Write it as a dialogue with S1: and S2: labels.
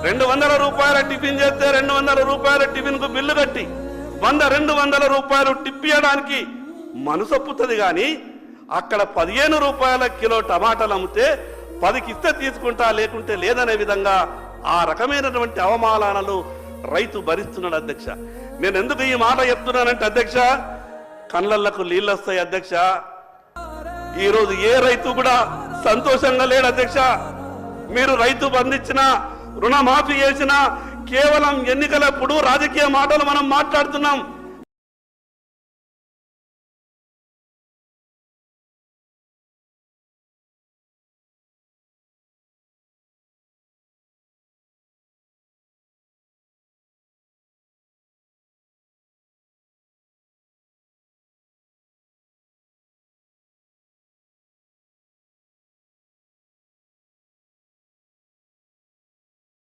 S1: 200 రూపాయల టిఫిన్ చేస్తే 200 రూపాయల టిఫిన్ కు బిల్లు కట్టి 100-200 రూపాయలు టిప్పియడానికి మనసొప్పుతుంది కానీ అక్కడ 15 రూపాయల కిలో టమాటాలు అమ్మితే 10కి ఇస్తే తీసుకుంటా లేకుంటే లేదనే విధంగా ఆ రకమైనటువంటి అవమానాలను రైతు భరిస్తున్నాడు అధ్యక్ష. నేను ఎందుకు ఈ మాట చెప్తున్నానంటే అధ్యక్ష, కళ్ళకు నీళ్ళు వస్తాయి అధ్యక్ష. ఈరోజు ఏ రైతు కూడా సంతోషంగా లేడు అధ్యక్ష. మీరు రైతు బంధించిన రుణమాఫీ చేసిన కేవలం ఎన్నికలప్పుడు రాజకీయ మాటలు మనం మాట్లాడుతున్నాం.